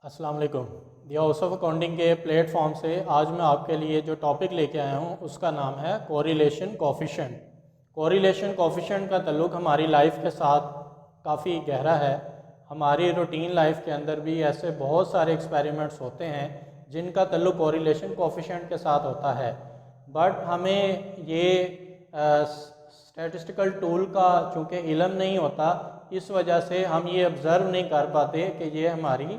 अस्सलाम वालेकुम। The house of accounting के प्लेटफॉर्म से आज मैं आपके लिए जो टॉपिक लेके आया हूँ उसका नाम है कोरिलेशन कोफिशिएंट। कोरिलेशन कोफिशिएंट का ताल्लुक हमारी लाइफ के साथ काफ़ी गहरा है। हमारी रूटीन लाइफ के अंदर भी ऐसे बहुत सारे एक्सपेरिमेंट्स होते हैं जिनका ताल्लुक कोरिलेशन कोफिशिएंट के साथ होता है, बट हमें ये स्टैटिस्टिकल टूल का चूँकि इल्म नहीं होता, इस वजह से हम ये ऑब्ज़र्व नहीं कर पाते कि ये हमारी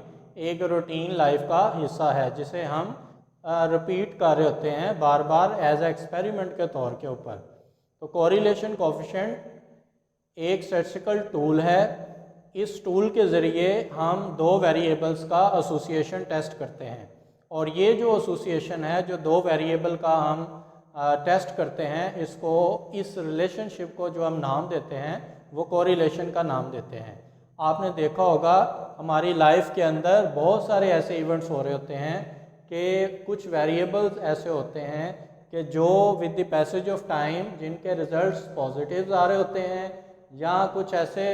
एक रूटीन लाइफ का हिस्सा है जिसे हम रिपीट कर रहे होते हैं बार बार एज ए एक्सपेरिमेंट के तौर के ऊपर। तो कोरिलेशन कोफिशिएंट एक स्टैटिस्टिकल टूल है। इस टूल के ज़रिए हम दो वेरिएबल्स का एसोसिएशन टेस्ट करते हैं, और ये जो एसोसिएशन है, जो दो वेरिएबल का हम टेस्ट करते हैं, इसको इस रिलेशनशिप को जो हम नाम देते हैं वो कोरिलेशन का नाम देते हैं। आपने देखा होगा हमारी लाइफ के अंदर बहुत सारे ऐसे इवेंट्स हो रहे होते हैं कि कुछ वेरिएबल्स ऐसे होते हैं कि जो with the passage of time जिनके रिजल्ट्स पॉजिटिव आ रहे होते हैं, या कुछ ऐसे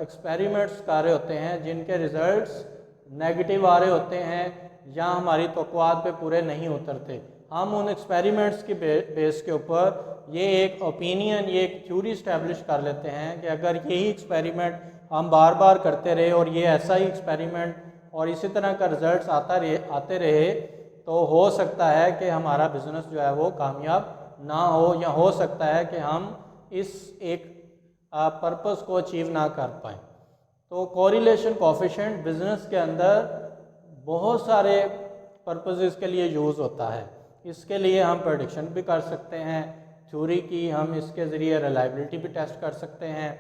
एक्सपेरिमेंट्स कर रहे होते हैं जिनके रिजल्ट्स नेगेटिव आ रहे होते हैं या हमारी तवक्कुआत पे पूरे नहीं उतरते। हम उन एक्सपेरिमेंट्स के बेस के ऊपर ये एक ओपिनियन, ये एक थ्योरी इस्टेब्लिश कर लेते हैं कि अगर यही एक्सपेरिमेंट हम बार बार करते रहे और ये ऐसा ही एक्सपेरिमेंट और इसी तरह का रिजल्ट्स आते रहे तो हो सकता है कि हमारा बिजनेस जो है वो कामयाब ना हो, या हो सकता है कि हम इस एक पर्पस को अचीव ना कर पाएँ। तो कोरिलेशन कोफिशिएंट बिजनेस के अंदर बहुत सारे पर्पसेस के लिए यूज़ होता है। इसके लिए हम प्रेडिक्शन भी कर सकते हैं, थ्योरी की हम इसके ज़रिए रिलायबिलिटी भी टेस्ट कर सकते हैं।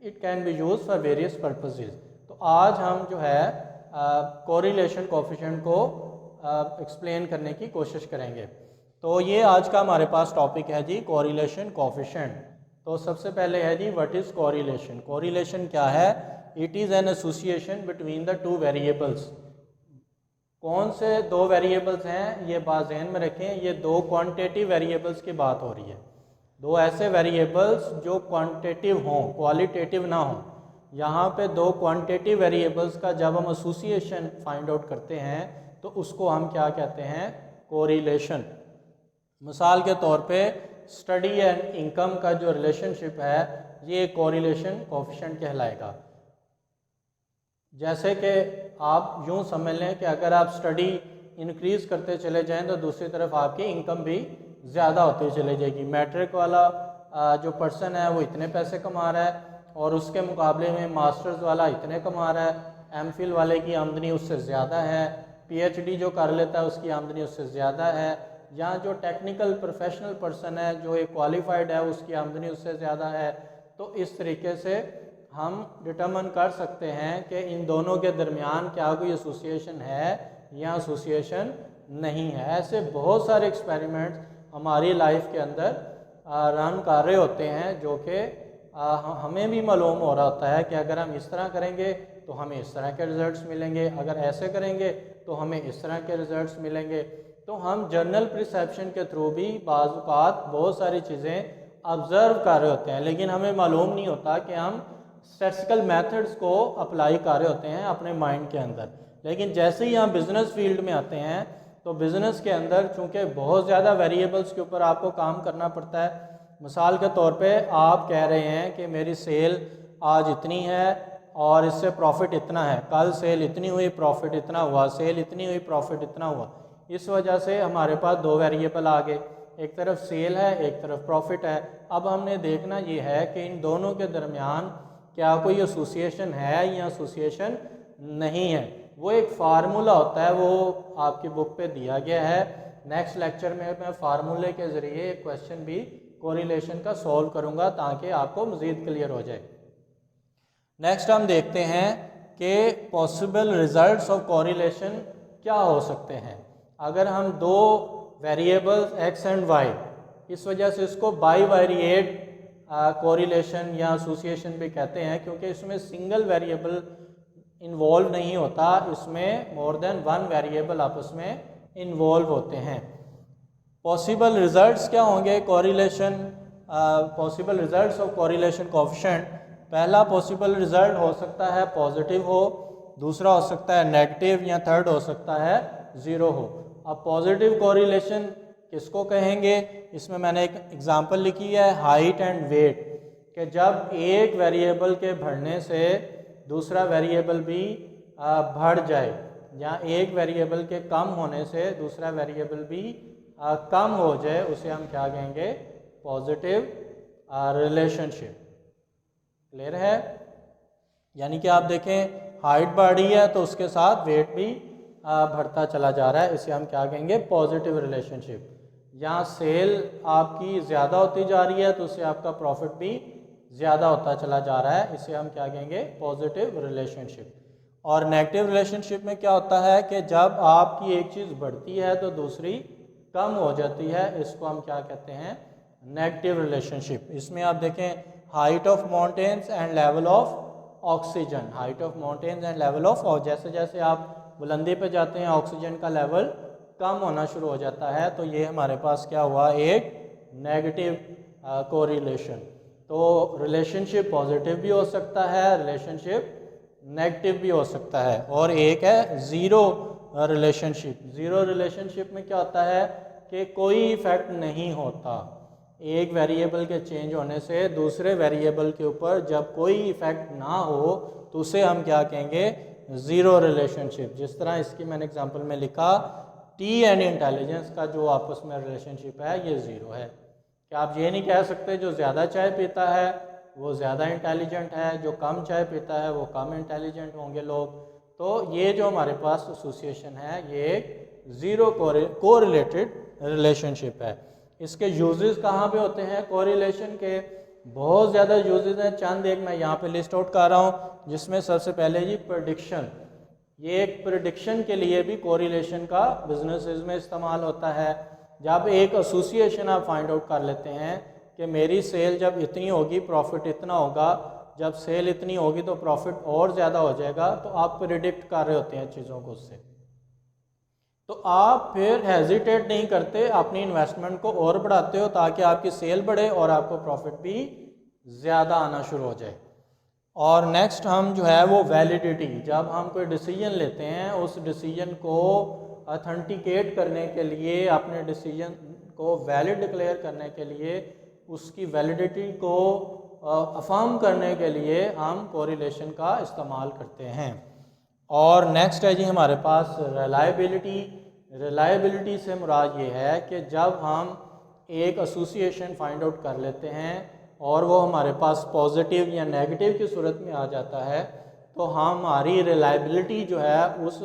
It can be use for various purposes. तो आज हम जो है कोरिलेशन कोफिशिएंट को एक्सप्लेन करने की कोशिश करेंगे। तो ये आज का हमारे पास टॉपिक है जी, कोरिलेशन कोफिशिएंट। तो सबसे पहले है जी, व्हाट इज़ कोरिलेशन। कोरिलेशन क्या है? It is an association between the two variables. कौन से दो वेरिएबल्स हैं, ये बात ज़हन में रखें, ये दो क्वांटिटेटिव वेरिएबल्स की बात हो रही है। दो ऐसे वेरिएबल्स जो क्वांटिटेटिव हों, क्वालिटेटिव ना हों। यहाँ पे दो क्वांटिटेटिव वेरिएबल्स का जब हम एसोसिएशन फाइंड आउट करते हैं तो उसको हम क्या कहते हैं? कोरिलेशन। मिसाल के तौर पे स्टडी एंड इनकम का जो रिलेशनशिप है ये कोरिलेशन कोफिशिएंट कहलाएगा। जैसे कि आप यूँ समझ लें कि अगर आप स्टडी इंक्रीज़ करते चले जाएं तो दूसरी तरफ आपकी इनकम भी ज़्यादा होती चली जाएगी। मैट्रिक वाला जो पर्सन है वो इतने पैसे कमा रहा है और उसके मुकाबले में मास्टर्स वाला इतने कमा रहा है, एमफिल वाले की आमदनी उससे ज़्यादा है, पीएचडी जो कर लेता है उसकी आमदनी उससे ज़्यादा है, या जो टेक्निकल प्रोफेशनल पर्सन है जो एक क्वालिफाइड है उसकी आमदनी उससे ज़्यादा है। तो इस तरीके से हम डिटरमिन कर सकते हैं कि इन दोनों के दरमियान क्या कोई एसोसिएशन है या एसोसिएशन नहीं है। ऐसे बहुत सारे एक्सपेरिमेंट्स हमारी लाइफ के अंदर रन कर रहे होते हैं जो कि हमें भी मालूम हो रहा होता है कि अगर हम इस तरह करेंगे तो हमें इस तरह के रिजल्ट्स मिलेंगे, अगर ऐसे करेंगे तो हमें इस तरह के रिजल्ट्स मिलेंगे। तो हम जनरल परसेप्शन के थ्रू भी बाज़ औक़ात बहुत सारी चीज़ें ऑब्ज़र्व कर रहे होते हैं, लेकिन हमें मालूम नहीं होता कि हम स्टैटिस्टिकल मेथड्स को अप्लाई कर रहे होते हैं अपने माइंड के अंदर। लेकिन जैसे ही हम बिज़नेस फील्ड में आते हैं तो बिज़नेस के अंदर चूँकि बहुत ज़्यादा वेरिएबल्स के ऊपर आपको काम करना पड़ता है। मिसाल के तौर पे आप कह रहे हैं कि मेरी सेल आज इतनी है और इससे प्रॉफिट इतना है, कल सेल इतनी हुई, प्रॉफिट इतना हुआ, सेल इतनी हुई, प्रॉफिट इतना हुआ। इस वजह से हमारे पास दो वेरिएबल आ गए, एक तरफ सेल है, एक तरफ प्रॉफिट है। अब हमने देखना ये है कि इन दोनों के दरमियान क्या कोई एसोसिएशन है या एसोसिएशन नहीं है। वो एक फार्मूला होता है, वो आपकी बुक पे दिया गया है। नेक्स्ट लेक्चर में मैं फार्मूले के ज़रिए एक क्वेश्चन भी कोरिलेशन का सॉल्व करूँगा ताकि आपको मज़ीद क्लियर हो जाए। नेक्स्ट हम देखते हैं कि पॉसिबल रिजल्ट्स ऑफ कोरिलेशन क्या हो सकते हैं। अगर हम दो वेरिएबल्स एक्स एंड वाई, इस वजह से इसको बाईवेरिएट कोरिलेशन या एसोसिएशन भी कहते हैं, क्योंकि इसमें सिंगल वेरिएबल इन्वॉल्व नहीं होता, इसमें मोर देन वन वेरिएबल आपस में इन्वॉल्व होते हैं। पॉसिबल रिजल्ट्स क्या होंगे correlation, possible results of correlation coefficient. पहला पॉसिबल रिजल्ट हो सकता है पॉजिटिव हो, दूसरा हो सकता है नेगेटिव, या थर्ड हो सकता है ज़ीरो हो। अब पॉजिटिव कोरिलेशन किसको कहेंगे? इसमें मैंने एक एग्जांपल लिखी है हाइट एंड वेट, कि जब एक वेरिएबल के बढ़ने से दूसरा वेरिएबल भी बढ़ जाए, या एक वेरिएबल के कम होने से दूसरा वेरिएबल भी कम हो जाए, उसे हम क्या कहेंगे? Positive relationship. क्लियर है? यानी कि आप देखें हाइट बढ़ रही है तो उसके साथ वेट भी बढ़ता चला जा रहा है, इसे हम क्या कहेंगे? Positive relationship. यहाँ सेल आपकी ज़्यादा होती जा रही है तो उससे आपका प्रॉफिट भी ज़्यादा होता चला जा रहा है, इसे हम क्या कहेंगे? Positive relationship. और नेगेटिव रिलेशनशिप में क्या होता है कि जब आपकी एक चीज़ बढ़ती है तो दूसरी कम हो जाती है, इसको हम क्या कहते हैं? Negative relationship. इसमें आप देखें height of mountains and level of oxygen, height of mountains and level of, और जैसे जैसे आप बुलंदी पे जाते हैं ऑक्सीजन का लेवल कम होना शुरू हो जाता है, तो ये हमारे पास क्या हुआ? एक नेगेटिव कोरिलेशन। तो रिलेशनशिप पॉजिटिव भी हो सकता है, रिलेशनशिप नेगेटिव भी हो सकता है। और एक है ज़ीरो रिलेशनशिप। ज़ीरो रिलेशनशिप में क्या होता है कि कोई इफेक्ट नहीं होता, एक वेरिएबल के चेंज होने से दूसरे वेरिएबल के ऊपर जब कोई इफेक्ट ना हो तो उसे हम क्या कहेंगे? Zero relationship. जिस तरह इसकी मैंने एग्जांपल में लिखा, टी एंड इंटेलिजेंस का जो आपस में रिलेशनशिप है ये ज़ीरो है। क्या आप ये नहीं कह सकते जो ज़्यादा चाय पीता है वो ज़्यादा इंटेलिजेंट है, जो कम चाय पीता है वो कम इंटेलिजेंट होंगे लोग? तो ये जो हमारे पास एसोसिएशन है ये एक ज़ीरो कोरिलेटेड रिलेशनशिप है। इसके यूजेस कहाँ पे होते हैं कोरिलेशन के? बहुत ज़्यादा यूजेस हैं, चंद एक मैं यहाँ पे लिस्ट आउट कर रहा हूँ, जिसमें सबसे पहले जी प्रेडिक्शन। ये एक प्रेडिक्शन के लिए भी कोरिलेशन का बिजनेसेस में इस्तेमाल होता है। जब एक एसोसिएशन आप फाइंड आउट कर लेते हैं कि मेरी सेल जब इतनी होगी प्रॉफिट इतना होगा, जब सेल इतनी होगी तो प्रॉफिट और ज़्यादा हो जाएगा, तो आप प्रिडिक्ट कर रहे होते हैं चीज़ों को उससे, तो आप फिर हेजिटेट नहीं करते, अपनी इन्वेस्टमेंट को और बढ़ाते हो ताकि आपकी सेल बढ़े और आपको प्रॉफिट भी ज़्यादा आना शुरू हो जाए। और नेक्स्ट हम जो है वो वैलिडिटी, जब हम कोई डिसीजन लेते हैं उस डिसीजन को ऑथेंटिकेट करने के लिए, अपने डिसीजन को वैलिड डिक्लेयर करने के लिए, उसकी वैलिडिटी को अफर्म करने के लिए हम कोरिलेशन का इस्तेमाल करते हैं। और नेक्स्ट है जी हमारे पास रिलायबिलिटी। रिलायबिलिटी से मुराद ये है कि जब हम एक एसोसिएशन फाइंड आउट कर लेते हैं और वो हमारे पास पॉजिटिव या नेगेटिव की सूरत में आ जाता है, तो हमारी रिलायबिलिटी जो है उस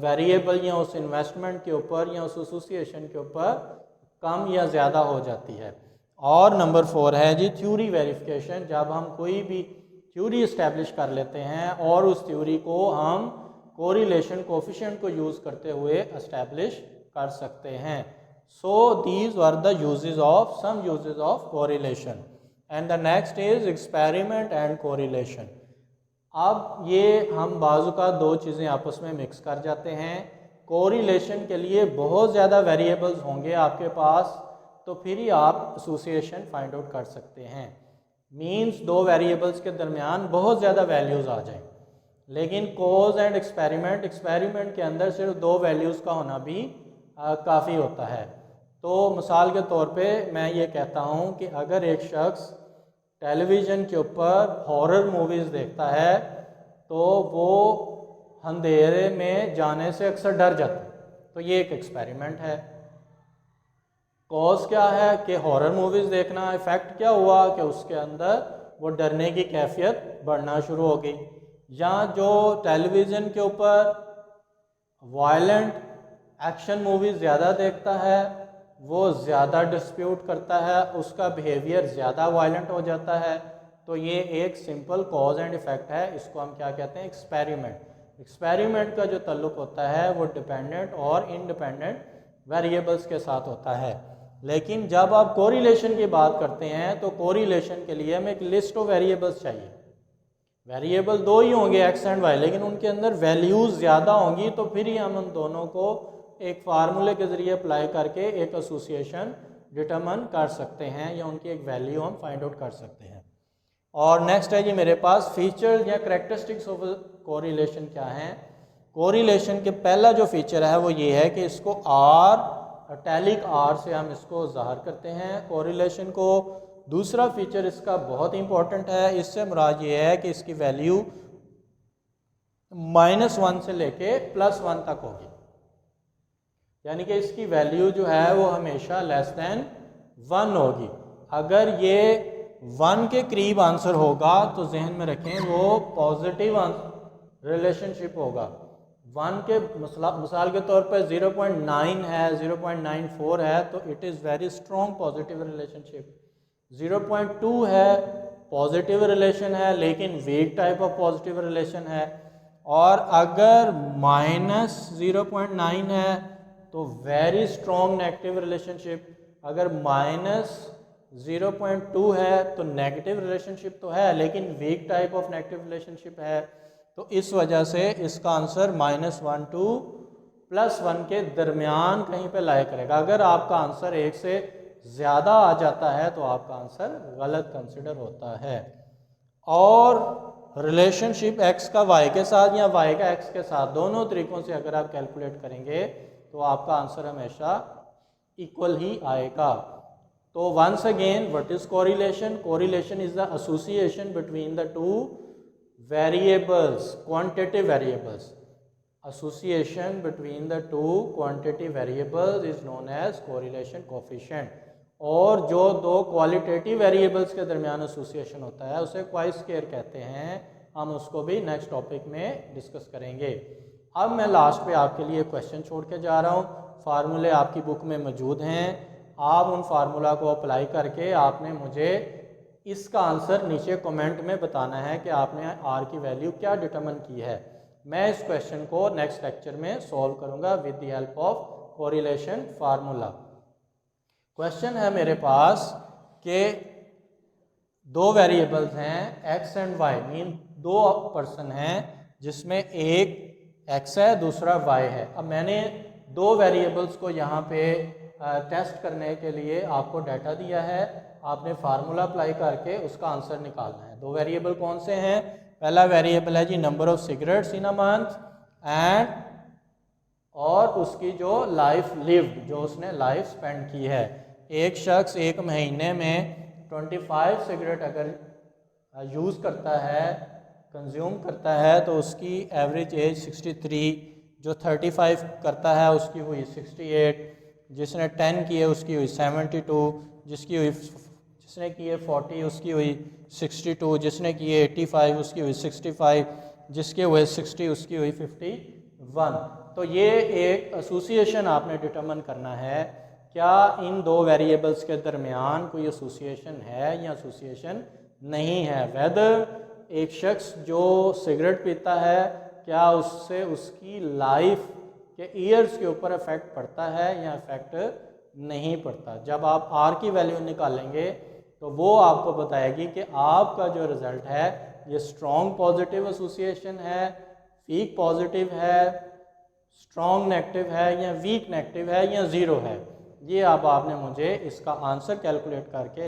वेरिएबल या उस इन्वेस्टमेंट के ऊपर या उस एसोसिएशन के ऊपर कम या ज़्यादा हो जाती है। और नंबर 4 है जी थ्योरी वेरिफिकेशन। जब हम कोई भी थ्योरी इस्टेब्लिश कर लेते हैं और उस थ्योरी को हम कोरिलेशन कोफिशिएंट को यूज़ करते हुए इस्टेब्लिश कर सकते हैं। So these are the uses of some uses of correlation. And the next is experiment and correlation. अब ये हम बाजू का दो चीज़ें आपस में मिक्स कर जाते हैं। कोरिलेशन के लिए बहुत ज़्यादा वेरिएबल्स होंगे आपके पास, तो फिर ही आप एसोसिएशन फाइंड आउट कर सकते हैं। मीन्स दो वेरिएबल्स के दरमियान बहुत ज़्यादा वैल्यूज़ आ जाएं, लेकिन कोज एंड एक्सपेरिमेंट, एक्सपेरिमेंट के अंदर सिर्फ दो वैल्यूज़ का होना भी काफ़ी होता है। तो मिसाल के तौर पे मैं ये कहता हूँ कि अगर एक शख्स टेलीविज़न के ऊपर हॉरर मूवीज़ देखता है तो वो अंधेरे में जाने से अक्सर डर जाता है, तो ये एक एक्सपेरिमेंट है। कॉज क्या है कि हॉरर मूवीज़ देखना, इफ़ेक्ट क्या हुआ कि उसके अंदर वो डरने की कैफियत बढ़ना शुरू हो गई। या जो टेलीविज़न के ऊपर वायलेंट एक्शन मूवीज़ ज़्यादा देखता है वो ज़्यादा डिस्प्यूट करता है, उसका बिहेवियर ज़्यादा वायलेंट हो जाता है। तो ये एक सिंपल कॉज एंड इफ़ेक्ट है, इसको हम क्या कहते हैं? एक्सपेरिमेंट। एक्सपेरिमेंट का जो ताल्लुक़ होता है वो डिपेंडेंट और इंडिपेंडेंट वेरिएबल्स के साथ होता है। लेकिन जब आप कोरिलेशन की बात करते हैं तो कोरिलेशन के लिए हमें एक लिस्ट ऑफ वेरिएबल्स चाहिए। वेरिएबल दो ही होंगे एक्स एंड वाई, लेकिन उनके अंदर वैल्यूज़ ज़्यादा होंगी, तो फिर ही हम उन दोनों को एक फार्मूले के ज़रिए अप्लाई करके एक एसोसिएशन डिटरमिन कर सकते हैं या उनकी एक वैल्यू हम फाइंड आउट कर सकते हैं। और नेक्स्ट है जी मेरे पास फीचर या करेक्टरिस्टिक्स ऑफ कोरिलेशन क्या हैं। कोरिलेशन के पहला जो फीचर है वो ये है कि इसको इटैलिक आर से हम इसको ज़ाहिर करते हैं कोरिलेशन को। दूसरा फीचर इसका बहुत इंपॉर्टेंट है, इससे मुराद ये है कि इसकी वैल्यू -1 से लेके +1 तक होगी, यानी कि इसकी वैल्यू जो है वो हमेशा <1 होगी। अगर ये 1 के करीब आंसर होगा तो जहन में रखें वो पॉजिटिव रिलेशनशिप होगा। 1 के मिसाल के तौर पर 0.9 है, 0.94 है तो it is very strong positive relationship. 0.2 है पॉजिटिव रिलेशन है लेकिन weak type of positive relation है। और अगर -0.9 है तो वेरी स्ट्रॉन्ग नेगेटिव रिलेशनशिप। अगर -0.2 है तो नेगेटिव रिलेशनशिप तो है लेकिन weak type of negative relationship है। तो इस वजह से इसका आंसर -1 to +1 के दरमियान कहीं पे लाया करेगा। अगर आपका आंसर 1 से ज़्यादा आ जाता है तो आपका आंसर गलत कंसिडर होता है। और रिलेशनशिप x का y के साथ या y का x के साथ, दोनों तरीक़ों से अगर आप कैलकुलेट करेंगे तो आपका आंसर हमेशा इक्वल ही आएगा। तो once again what is correlation? Correlation is the association between the two variables, quantitative variables. Association between the two quantitative variables is known as correlation coefficient. और जो दो क्वालिटेटिव वेरिएबल्स के दरमियान एसोसिएशन होता है उसे क्वाइस्केयर कहते हैं। हम उसको भी नेक्स्ट टॉपिक में डिस्कस करेंगे। अब मैं लास्ट पे आपके लिए क्वेश्चन छोड़ के जा रहा हूँ। फार्मूले आपकी बुक में मौजूद हैं, आप उन फार्मूला को अप्लाई करके आपने मुझे इसका आंसर नीचे कमेंट में बताना है कि आपने आर की वैल्यू क्या डिटरमिन की है। मैं इस क्वेश्चन को नेक्स्ट लेक्चर में सॉल्व करूँगा with the help of correlation formula. Question है मेरे पास कि दो वेरिएबल्स हैं x एंड y, मीन दो पर्सन हैं जिसमें एक x है दूसरा y है। अब मैंने दो वेरिएबल्स को यहाँ पे टेस्ट करने के लिए आपको डाटा दिया है, आपने फार्मूला अप्लाई करके उसका आंसर निकालना है। दो वेरिएबल कौन से हैं? पहला वेरिएबल है G number of cigarettes in a month and और उसकी जो लाइफ लिव्ड, जो उसने लाइफ स्पेंड की है। एक शख्स एक महीने में 25 सिगरेट अगर यूज़ करता है, कंज्यूम करता है तो उसकी एवरेज एज 63, जो 35 करता है उसकी हुई 68, जिसने 10 किए उसकी हुई 72, जिसने किए 40 उसकी हुई 62, जिसने किए 85 उसकी हुई 65, जिसके हुए 60 उसकी हुई 51। तो ये एक एसोसिएशन आपने डिटरमिन करना है, क्या इन दो वेरिएबल्स के दरमियान कोई एसोसिएशन है या एसोसिएशन नहीं है। वेदर एक शख्स जो सिगरेट पीता है क्या उससे उसकी लाइफ के ईयर्स के ऊपर इफेक्ट पड़ता है या इफेक्ट नहीं पड़ता। जब आप आर की वैल्यू निकालेंगे तो वो आपको बताएगी कि आपका जो रिज़ल्ट है ये स्ट्रॉन्ग पॉजिटिव एसोसिएशन है, वीक पॉजिटिव है, स्ट्रॉन्ग नेगेटिव है या वीक नेगेटिव है या ज़ीरो है। ये अब आपने मुझे इसका आंसर कैलकुलेट करके